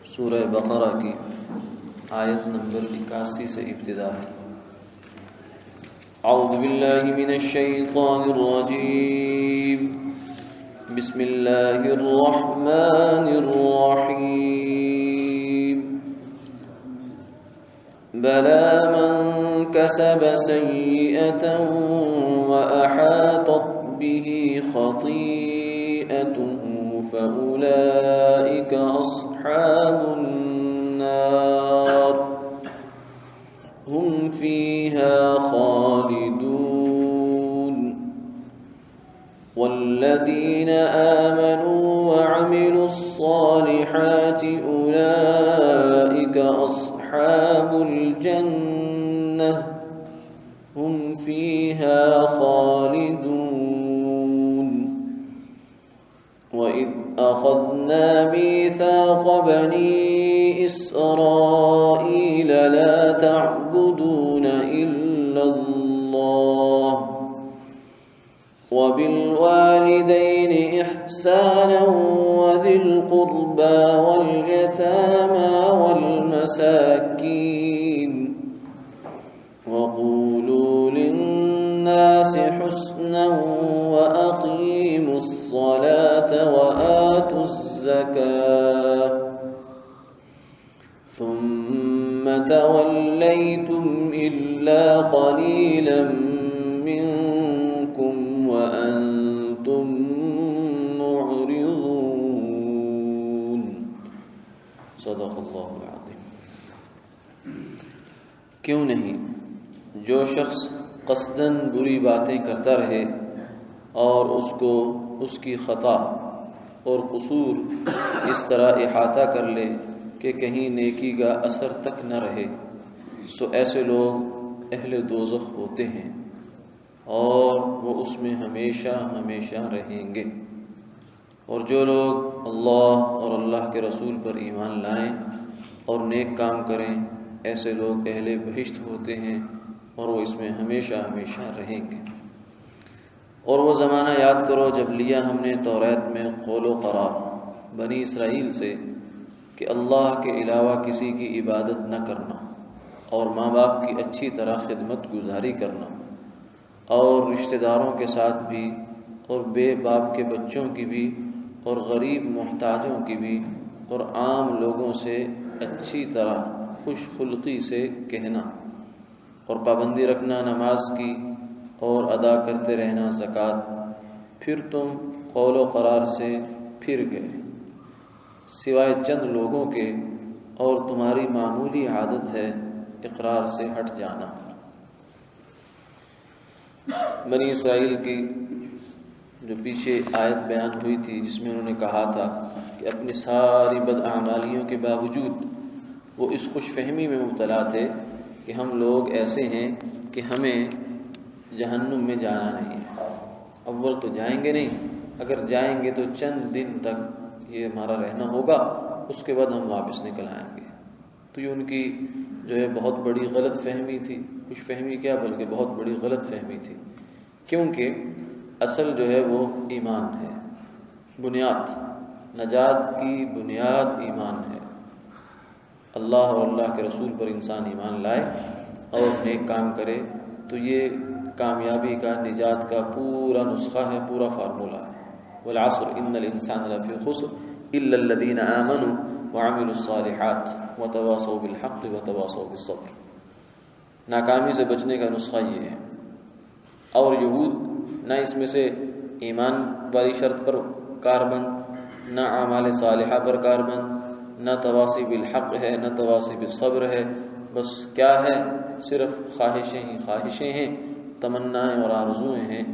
سورہ بقرہ کی آیت نمبر 81 سے ابتدا ہے۔ اعوذ باللہ من الشیطان الرجیم، بسم اللہ الرحمن الرحیم۔ بلى من كسب سيئة وأحاطت به خطيئته فأولئك أصحاب النار هم فيها خالدون۔ والذين آمنوا وعملوا الصالحات أولئك أصحاب الجنة هم فيها خالدون۔ وإذ أخذنا ميثاق بني إسرائيل لا تعبدون إلا الله وبالوالدين إحسانا وذي القربى واليتامى والمساكين وقولوا للناس حسنا وأقيموا الصلاة وآتوا الزكاة ثم توليتم إلا قليلا منكم وأنتم معرضون۔ صدق اللہ العظیم۔ کیوں نہیں جو شخص قصداً بری باتیں کرتا رہے اور اس کو اس کی خطا اور قصور اس طرح احاطہ کر لے کہ کہیں نیکی کا اثر تک نہ رہے، سو ایسے لوگ اہل دوزخ ہوتے ہیں اور وہ اس میں ہمیشہ ہمیشہ رہیں گے۔ اور جو لوگ اللہ اور اللہ کے رسول پر ایمان لائیں اور نیک کام کریں، ایسے لوگ اہل بہشت ہوتے ہیں اور وہ اس میں ہمیشہ ہمیشہ رہیں گے۔ اور وہ زمانہ یاد کرو جب لیا ہم نے توریت میں قول و قرار بنی اسرائیل سے کہ اللہ کے علاوہ کسی کی عبادت نہ کرنا، اور ماں باپ کی اچھی طرح خدمت گزاری کرنا، اور رشتہ داروں کے ساتھ بھی، اور بے باپ کے بچوں کی بھی، اور غریب محتاجوں کی بھی، اور عام لوگوں سے اچھی طرح خوش خلقی سے کہنا، اور پابندی رکھنا نماز کی، اور ادا کرتے رہنا زکوٰۃ۔ پھر تم قول و قرار سے پھر گئے سوائے چند لوگوں کے، اور تمہاری معمولی عادت ہے اقرار سے ہٹ جانا۔ بنی اسرائیل کی جو پیچھے آیت بیان ہوئی تھی جس میں انہوں نے کہا تھا کہ اپنی ساری بداعمالیوں کے باوجود وہ اس خوش فہمی میں مبتلا تھے کہ ہم لوگ ایسے ہیں کہ ہمیں جہنم میں جانا نہیں ہے۔ اول تو جائیں گے نہیں، اگر جائیں گے تو چند دن تک یہ ہمارا رہنا ہوگا، اس کے بعد ہم واپس نکل آئیں گے۔ تو یہ ان کی جو ہے بہت بڑی غلط فہمی تھی، خوش فہمی کیا بلکہ بہت بڑی غلط فہمی تھی، کیونکہ اصل جو ہے وہ ایمان ہے، بنیاد نجات کی بنیاد ایمان ہے۔ اللہ اور اللہ کے رسول پر انسان ایمان لائے اور نیک کام کرے تو یہ کامیابی کا، نجات کا پورا نسخہ ہے، پورا فارمولہ ہے۔ والعصر ان الانسان لفی خسر الا الذین آمنوا وعملوا الصالحات وتواصوا بالحق وتواصوا بالصبر۔ ناکامی سے بچنے کا نسخہ یہ ہے۔ اور یہود نہ اس میں سے ایمان والی شرط پر کاربند، نہ اعمال صالحہ پر کاربند، نہ تواصی بالحق ہے، نہ تواصی بالصبر ہے، بس کیا ہے، صرف خواہشیں ہی خواہشیں ہیں، تمنائیں اور آرزوئیں ہیں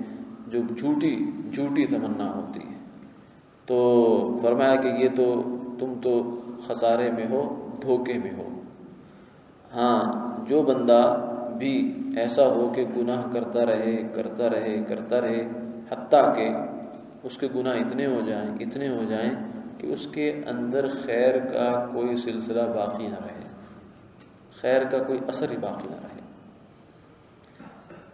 جو جھوٹی تمنا ہوتی ہے۔ تو فرمایا کہ یہ تو تم تو خسارے میں ہو، دھوکے میں ہو۔ ہاں، جو بندہ بھی ایسا ہو کہ گناہ کرتا رہے حتیٰ کہ اس کے گناہ اتنے ہو جائیں کہ اس کے اندر خیر کا کوئی سلسلہ باقی نہ رہے، خیر کا کوئی اثر ہی باقی نہ رہے۔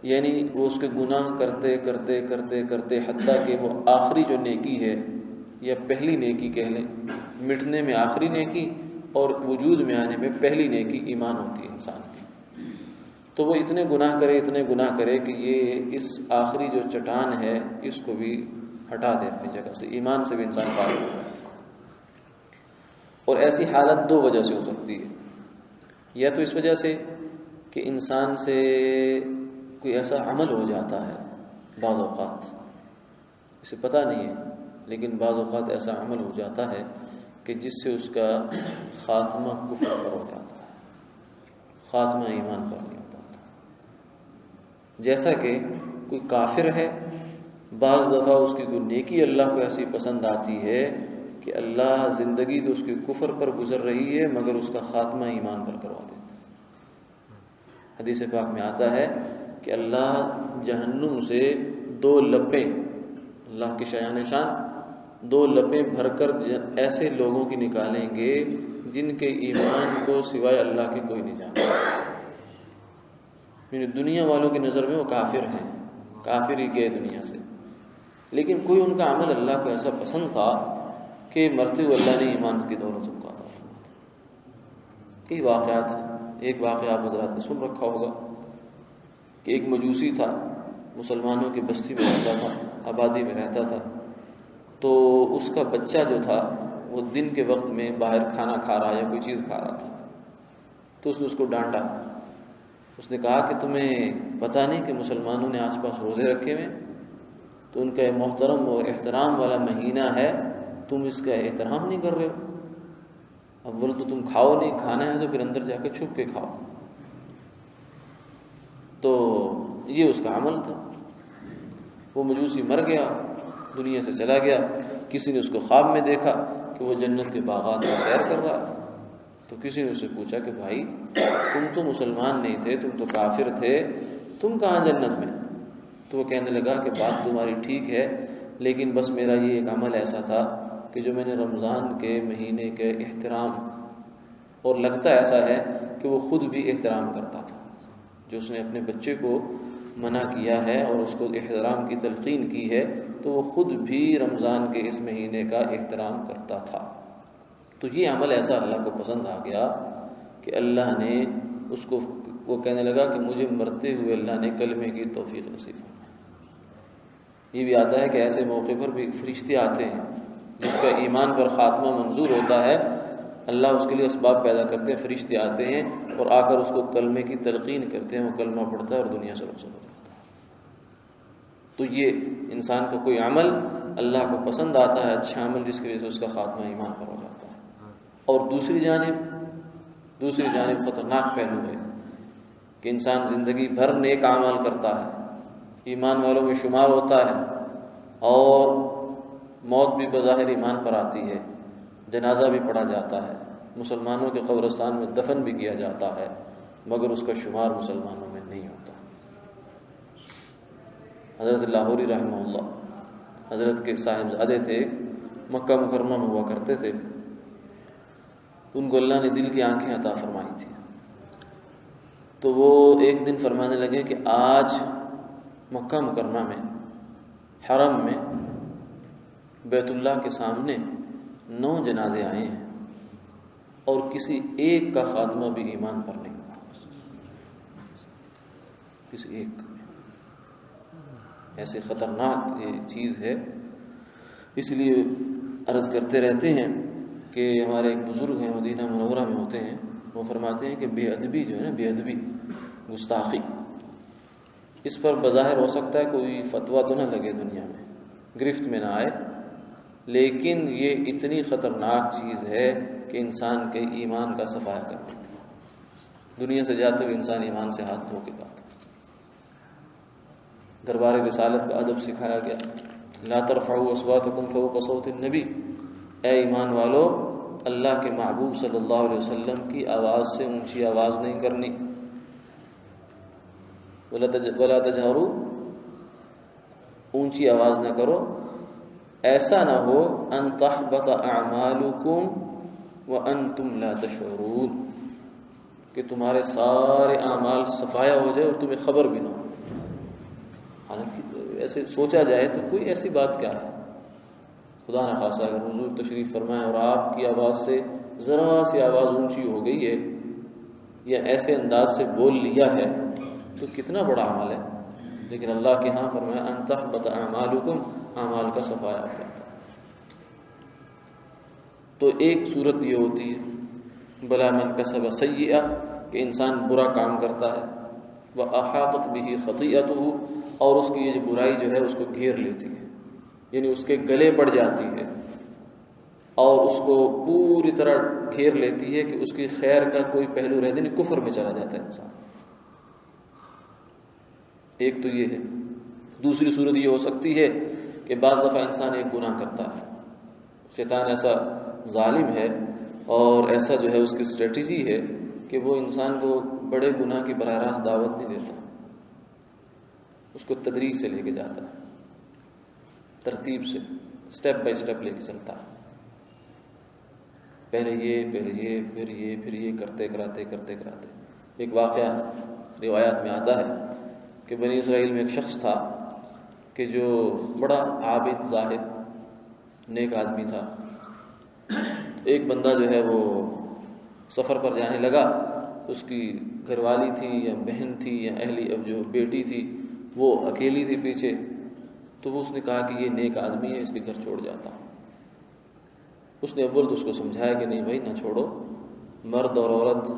یعنی وہ اس کے گناہ کرتے کرتے کرتے کرتے حتیٰ کہ وہ آخری جو نیکی ہے یا پہلی نیکی کہہ لیں، مٹنے میں آخری نیکی اور وجود میں آنے میں پہلی نیکی ایمان ہوتی ہے انسان کی، تو وہ اتنے گناہ کرے کہ یہ اس آخری جو چٹان ہے اس کو بھی ہٹا دے اپنی جگہ سے، ایمان سے بھی انسان فارغ ہو جائے۔ اور ایسی حالت دو وجہ سے ہو سکتی ہے، یا تو اس وجہ سے کہ انسان سے کوئی ایسا عمل ہو جاتا ہے، بعض اوقات اسے پتہ نہیں ہے لیکن بعض اوقات ایسا عمل ہو جاتا ہے کہ جس سے اس کا خاتمہ کفر پر ہو جاتا ہے، خاتمہ ایمان پر نہیں ہو پاتا۔ جیسا کہ کوئی کافر ہے، بعض دفعہ اس کی کوئی نیکی اللہ کو ایسی پسند آتی ہے کہ اللہ زندگی تو اس کی کفر پر گزر رہی ہے مگر اس کا خاتمہ ایمان پر کروا دیتا ہے۔ حدیث پاک میں آتا ہے کہ اللہ جہنم سے دو لپیں، اللہ کی شایان شان دو لپیں بھر کر ایسے لوگوں کی نکالیں گے جن کے ایمان کو سوائے اللہ کے کوئی نہیں جانتا، یعنی دنیا والوں کی نظر میں وہ کافر ہیں، کافر ہی گئے دنیا سے، لیکن کوئی ان کا عمل اللہ کو ایسا پسند تھا کہ مرتے ہوئے اللہ نے ایمان کی دولت سے مکاتا۔ کئی واقعات ہیں، ایک واقعہ آپ حضرات نے سن رکھا ہوگا کہ ایک مجوسی تھا، مسلمانوں کی بستی میں رہتا تھا، آبادی میں رہتا تھا، تو اس کا بچہ جو تھا وہ دن کے وقت میں باہر کھانا کھا رہا یا کوئی چیز کھا رہا تھا، تو اس نے اس کو ڈانٹا۔ اس نے کہا کہ تمہیں پتہ نہیں کہ مسلمانوں نے آس پاس روزے رکھے ہوئے، تو ان کا محترم و احترام والا مہینہ ہے، تم اس کا احترام نہیں کر رہے ہو، اول تو تم کھاؤ نہیں، کھانا ہے تو پھر اندر جا کے چھپ کے کھاؤ۔ تو یہ اس کا عمل تھا۔ وہ مجوسی مر گیا، دنیا سے چلا گیا، کسی نے اس کو خواب میں دیکھا کہ وہ جنت کے باغات میں سیر کر رہا ہے، تو کسی نے اس سے پوچھا کہ بھائی تم تو مسلمان نہیں تھے، تم تو کافر تھے، تم کہاں جنت میں؟ تو وہ کہنے لگا کہ بات تمہاری ٹھیک ہے، لیکن بس میرا یہ ایک عمل ایسا تھا کہ جو میں نے رمضان کے مہینے کے احترام، اور لگتا ایسا ہے کہ وہ خود بھی احترام کرتا تھا، جو اس نے اپنے بچے کو منع کیا ہے اور اس کو احترام کی تلقین کی ہے، تو وہ خود بھی رمضان کے اس مہینے کا احترام کرتا تھا۔ تو یہ عمل ایسا اللہ کو پسند آ گیا کہ اللہ نے اس کو، وہ کہنے لگا کہ مجھے مرتے ہوئے اللہ نے کلمے کی توفیق نصیب فرمائی۔ یہ بھی آتا ہے کہ ایسے موقع پر بھی فرشتے آتے ہیں، جس کا ایمان پر خاتمہ منظور ہوتا ہے، اللہ اس کے لیے اسباب پیدا کرتے ہیں، فرشتے آتے ہیں اور آ کر اس کو کلمے کی تلقین کرتے ہیں، وہ کلمہ پڑھتا ہے اور دنیا سے رخصت ہو جاتا ہے۔ تو یہ انسان کا کوئی عمل اللہ کو پسند آتا ہے، اچھا عمل، جس کی وجہ سے اس کا خاتمہ ایمان پر ہو جاتا ہے۔ اور دوسری جانب خطرناک پہلو ہے کہ انسان زندگی بھر نیک اعمال کرتا ہے، ایمان والوں میں شمار ہوتا ہے، اور موت بھی بظاہر ایمان پر آتی ہے، جنازہ بھی پڑھا جاتا ہے، مسلمانوں کے قبرستان میں دفن بھی کیا جاتا ہے، مگر اس کا شمار مسلمانوں میں نہیں ہوتا۔ حضرت لاہوری رحمہ اللہ، حضرت کے صاحبزادے تھے، مکہ مکرمہ میں ہوا کرتے تھے، ان کو اللہ نے دل کی آنکھیں عطا فرمائی تھی، تو وہ ایک دن فرمانے لگے کہ آج مکہ مکرمہ میں حرم میں بیت اللہ کے سامنے 9 جنازے آئے ہیں اور کسی ایک کا خاتمہ بھی ایمان پر نہیں ہوا، کسی ایک کا۔ ایسے خطرناک یہ چیز ہے، اس لیے عرض کرتے رہتے ہیں کہ ہمارے ایک بزرگ ہیں، مدینہ منورہ میں ہوتے ہیں، وہ فرماتے ہیں کہ بے ادبی جو ہے نا، بے ادبی، گستاخی، اس پر بظاہر ہو سکتا ہے کوئی فتویٰ تو نہ لگے، دنیا میں گرفت میں نہ آئے، لیکن یہ اتنی خطرناک چیز ہے کہ انسان کے ایمان کا صفایا کر دیتی ہے۔ دنیا سے جاتے ہوئے انسان ایمان سے ہاتھ دھو کے بات۔ دربار رسالت کا ادب سکھایا گیا، لا ترفعوا اصواتکم فوق صوت النبی، اے ایمان والو، اللہ کے محبوب صلی اللہ علیہ وسلم کی آواز سے اونچی آواز نہیں کرنی، ولا تجہروا، اونچی آواز نہ کرو، ایسا نہ ہو ان تحبط اعمالکم وانتم لا تشعرون، کہ تمہارے سارے اعمال صفایا ہو جائے اور تمہیں خبر بھی نہ ہو۔ ایسے سوچا جائے تو کوئی ایسی بات کیا ہے؟ خدا نہ خاصا اگر حضور تشریف فرمائے اور آپ کی آواز سے ذرا سی آواز اونچی ہو گئی ہے یا ایسے انداز سے بول لیا ہے تو کتنا بڑا عمل ہے. لیکن اللہ کے ہاں فرمایا ان تحبط اعمالکم، اعمال کا صفایا ہو جاتا ہے. تو ایک صورت یہ ہوتی ہے بلا من کسب سیئہ کہ انسان برا کام کرتا ہے، وَأَحَاطَتْ بِهِ خَطِیئَتُهُ اور اس کی یہ جو برائی جو ہے اس کو گھیر لیتی ہے، یعنی اس کے گلے پڑ جاتی ہے اور اس کو پوری طرح گھیر لیتی ہے کہ اس کی خیر کا کوئی پہلو رہ نہیں، کفر میں چلا جاتا ہے انسان. ایک تو یہ ہے. دوسری صورت یہ ہو سکتی ہے کہ بعض دفعہ انسان ایک گناہ کرتا ہے، شیطان ایسا ظالم ہے اور ایسا جو ہے اس کی اسٹریٹجی ہے کہ وہ انسان کو بڑے گناہ کی براہ راست دعوت نہیں دیتا، اس کو تدریج سے لے کے جاتا ہے، ترتیب سے سٹیپ بائی سٹیپ لے کے چلتا ہے. پہلے یہ پھر یہ کرتے کراتے. ایک واقعہ روایات میں آتا ہے کہ بنی اسرائیل میں ایک شخص تھا کہ جو بڑا عابد زاہد نیک آدمی تھا. ایک بندہ جو ہے وہ سفر پر جانے لگا، اس کی گھر والی تھی یا بہن تھی یا اب جو بیٹی تھی وہ اکیلی تھی پیچھے. تو وہ اس نے کہا کہ یہ نیک آدمی ہے، اس کے گھر چھوڑ جاتا ہوں. اس نے اول تو اس کو سمجھایا کہ نہیں بھائی نہ چھوڑو، مرد اور عورت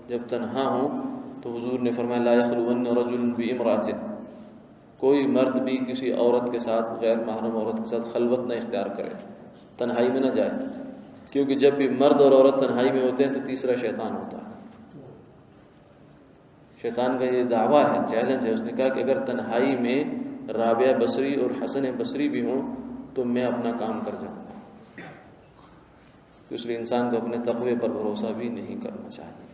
جب تنہا ہوں تو حضور نے فرمایا لا یخلون رجل بامرأۃ، کوئی مرد بھی کسی عورت کے ساتھ، غیر محرم عورت کے ساتھ خلوت نہ اختیار کرے، تنہائی میں نہ جائے، کیونکہ جب بھی مرد اور عورت تنہائی میں ہوتے ہیں تو تیسرا شیطان ہوتا ہے. شیطان کا یہ دعویٰ ہے، چیلنج ہے. اس نے کہا کہ اگر تنہائی میں رابعہ بصری اور حسن بصری بھی ہوں تو میں اپنا کام کر جاؤں گا. تو اس لیے انسان کو اپنے تقوی پر بھروسہ بھی نہیں کرنا چاہیے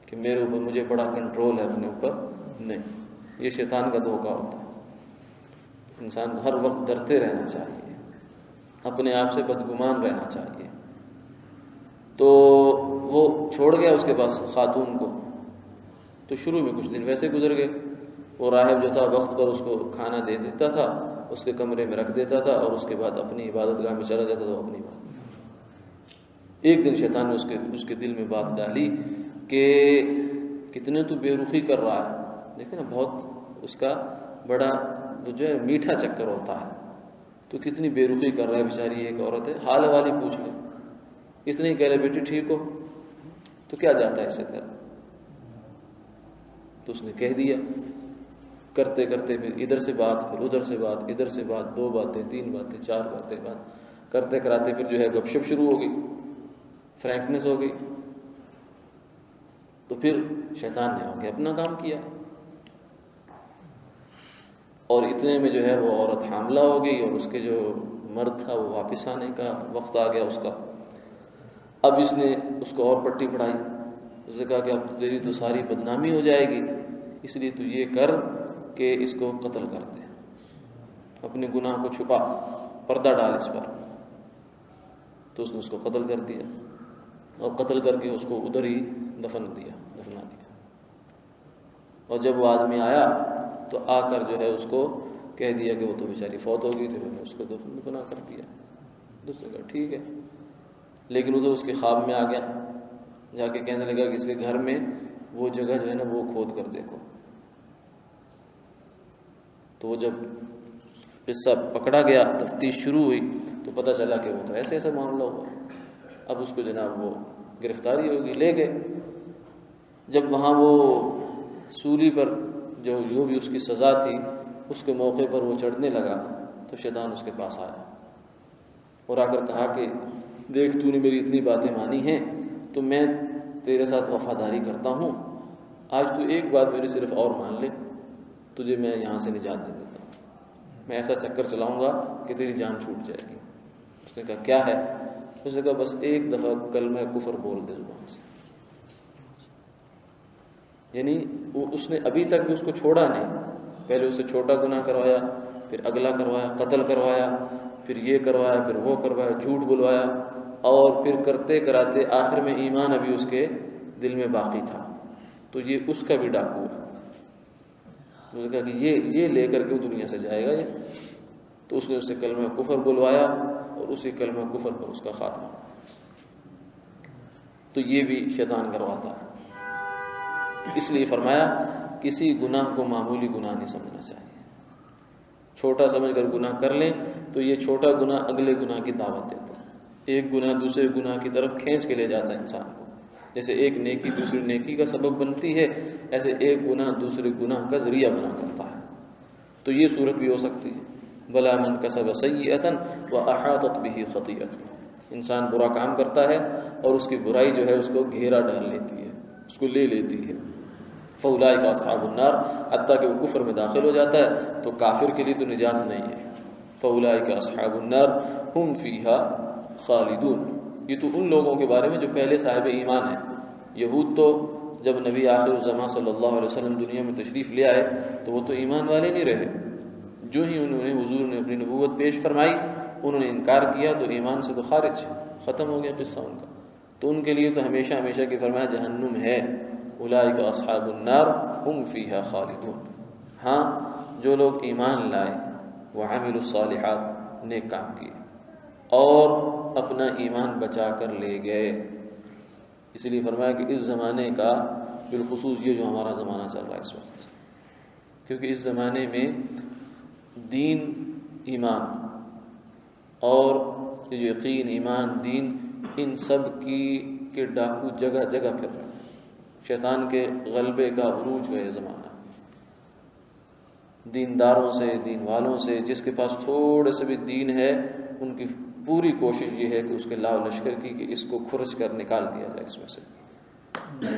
کہ میرے اوپر مجھے بڑا کنٹرول ہے اپنے اوپر، نہیں. یہ شیطان کا دھوکہ ہوتا ہے. انسان ہر وقت ڈرتے رہنا چاہیے، اپنے آپ سے بدگمان رہنا چاہیے. تو وہ چھوڑ گیا اس کے پاس خاتون کو. تو شروع میں کچھ دن ویسے گزر گئے. وہ راہب جو تھا وقت پر اس کو کھانا دے دیتا تھا، اس کے کمرے میں رکھ دیتا تھا اور اس کے بعد اپنی عبادت گاہ میں چلا جاتا تھا اپنی بات. ایک دن شیطان نے اس کے دل میں بات ڈالی کہ کتنے تو بے رخی کر رہا ہے. دیکھیں نا بہت اس کا بڑا جو ہے میٹھا چکر ہوتا ہے. تو کتنی بے رخی کر رہا ہے، بیچاری ایک عورت ہے، حال والی پوچھ لے. اتنے ہی کہہ لے بیٹی ٹھیک ہو تو کیا جاتا ہے اس سے پھر. تو اس نے کہہ دیا. کرتے کرتے پھر ادھر سے بات، پھر ادھر سے بات، ادھر سے بات، 2 باتیں 3 باتیں 4 باتیں بات کرتے کراتے پھر جو ہے گپ شپ شروع ہو گئی، فرینکنس ہو گئی. تو پھر شیطان نے آگے اپنا کام کیا اور اتنے میں جو ہے وہ عورت حاملہ ہو گئی اور اس کے جو مرد تھا وہ واپس آنے کا وقت آ گیا اس کا. اب اس نے اس کو اور پٹی پڑھائی. اس نے کہا کہ اب تیری تو ساری بدنامی ہو جائے گی، اس لیے تو یہ کر کہ اس کو قتل کر دے، اپنے گناہ کو چھپا، پردہ ڈال اس پر. تو اس نے اس کو قتل کر دیا اور قتل کر کے اس کو ادھر ہی دفنا دیا. اور جب وہ آدمی آیا تو آ کر جو ہے اس کو کہہ دیا کہ وہ تو بیچاری فوت ہو گئی تھی، میں نے اس کو دفنا کر دیا. دوسرے کہا ٹھیک ہے. لیکن ادھر اس کے خواب میں آ گیا، جا کے کہنے لگا کہ اس کے گھر میں وہ جگہ جو ہے نا وہ کھود کر دیکھو. تو وہ جب قصہ پکڑا گیا، تفتیش شروع ہوئی تو پتہ چلا کہ وہ تو ایسا معاملہ ہوا. اب اس کو جناب وہ گرفتاری ہوگی، لے گئے. جب وہاں وہ سولی پر جو بھی اس کی سزا تھی اس کے موقع پر وہ چڑھنے لگا تو شیطان اس کے پاس آیا اور آ کر کہا کہ دیکھ تو نے میری اتنی باتیں مانی ہیں تو میں تیرے ساتھ وفاداری کرتا ہوں، آج تو ایک بات میری صرف اور مان لے، تجھے میں یہاں سے نجات دے دیتا ہوں. میں ایسا چکر چلاؤں گا کہ تیری جان چھوٹ جائے گی. اس نے کہا کیا ہے؟ اس نے کہا بس ایک دفعہ کلمہ کفر بول دے زبان سے. یعنی اس نے ابھی تک بھی اس کو چھوڑا نہیں. پہلے اسے چھوٹا گناہ کروایا، پھر اگلا کروایا، قتل کروایا، پھر یہ کروایا، پھر وہ کروایا، جھوٹ بلوایا، اور پھر کرتے کراتے آخر میں ایمان ابھی اس کے دل میں باقی تھا. تو یہ اس کا بھی ڈاکو ہے. تو اس نے کہا کہ یہ لے کر کے وہ دنیا سے جائے گا یہ. تو اس نے اس سے کلمہ کفر بلوایا اور اسی کلمہ کفر پر اس کا خاتمہ. تو یہ بھی شیطان کرواتا ہے. اس لیے فرمایا کسی گناہ کو معمولی گناہ نہیں سمجھنا چاہیے. چھوٹا سمجھ کر گناہ کر لیں تو یہ چھوٹا گناہ اگلے گناہ کی دعوت دیتا ہے. ایک گناہ دوسرے گناہ کی طرف کھینچ کے لے جاتا ہے انسان کو. جیسے ایک نیکی دوسری نیکی کا سبب بنتی ہے، ایسے ایک گناہ دوسرے گناہ کا ذریعہ بنا کرتا ہے. تو یہ صورت بھی ہو سکتی ہے. بلا من کسب سیئۃ واحاطت بہ خطیئۃ. انسان برا کام کرتا ہے اور اس کی برائی جو ہے اس کو گھیرا ڈال لیتی ہے، اس کو لے لیتی ہے. فاولئک اصحاب النار، حتیٰ کہ وہ کفر میں داخل ہو جاتا ہے تو کافر کے لیے تو نجات نہیں ہے. فاولئک اصحاب النار ہم فیہا خالدون. یہ تو ان لوگوں کے بارے میں جو پہلے صاحب ایمان ہیں. یہود تو جب نبی آخر الزمان صلی اللہ علیہ وسلم دنیا میں تشریف لے آئے تو وہ تو ایمان والے نہیں رہے. جو ہی انہوں نے حضور نے اپنی نبوت پیش فرمائی انہوں نے انکار کیا تو ایمان سے تو خارج، ختم ہو گیا قصہ ان کا. تو ان کے لیے تو ہمیشہ ہمیشہ کی فرمایا جہنم ہے. اولئک اصحاب النار ہم فیہا خالدون. ہاں جو لوگ ایمان لائے وعملوا الصالحات، نیک کام کیے اور اپنا ایمان بچا کر لے گئے. اس لیے فرمایا کہ اس زمانے کا بالخصوص یہ جو ہمارا زمانہ چل رہا ہے اس وقت، کیونکہ اس زمانے میں دین، ایمان اور یہ جو یقین، ایمان، دین، ان سب کے ڈاکو جگہ جگہ پھر رہے ہیں. شیطان کے غلبے کا عروج کا یہ زمانہ. دینداروں سے، دین والوں سے، جس کے پاس تھوڑے سے بھی دین ہے ان کی پوری کوشش یہ ہے کہ اس کے لاؤ لشکر کی کہ اس کو کھرچ کر نکال دیا جائے اس میں سے.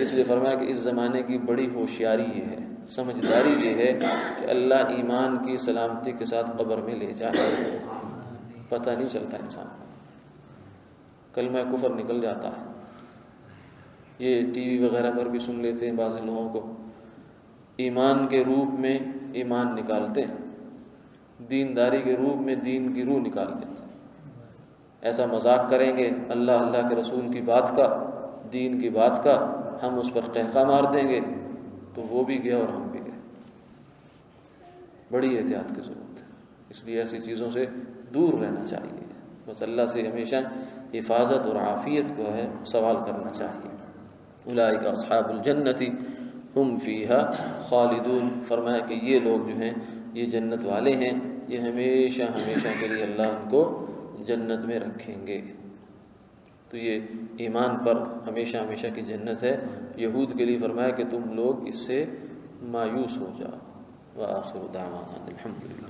اس لیے فرمایا کہ اس زمانے کی بڑی ہوشیاری یہ ہے، سمجھداری یہ ہے کہ اللہ ایمان کی سلامتی کے ساتھ قبر میں لے جائے. پتہ نہیں چلتا انسان کو، کلمہ کفر نکل جاتا ہے. یہ ٹی وی وغیرہ پر بھی سن لیتے ہیں بعض لوگوں کو، ایمان کے روپ میں ایمان نکالتے ہیں، دینداری کے روپ میں دین کی روح نکال دیتے ہیں. ایسا مذاق کریں گے اللہ اللہ کے رسول کی بات کا، دین کی بات کا، ہم اس پر قہقہ مار دیں گے تو وہ بھی گیا اور ہم بھی گئے. بڑی احتیاط کی ضرورت ہے. اس لیے ایسی چیزوں سے دور رہنا چاہیے. بس اللہ سے ہمیشہ حفاظت اور عافیت کو ہے سوال کرنا چاہیے. اولئک اصحاب الجنت ہم فیہا خالدون. فرمایا کہ یہ لوگ جو ہیں یہ جنت والے ہیں، یہ ہمیشہ ہمیشہ کے لیے اللہ ان کو جنت میں رکھیں گے. تو یہ ایمان پر ہمیشہ ہمیشہ کی جنت ہے. یہود کے لیے فرمایا کہ تم لوگ اس سے مایوس ہو جاؤ. وآخر دعوانا الحمدللہ.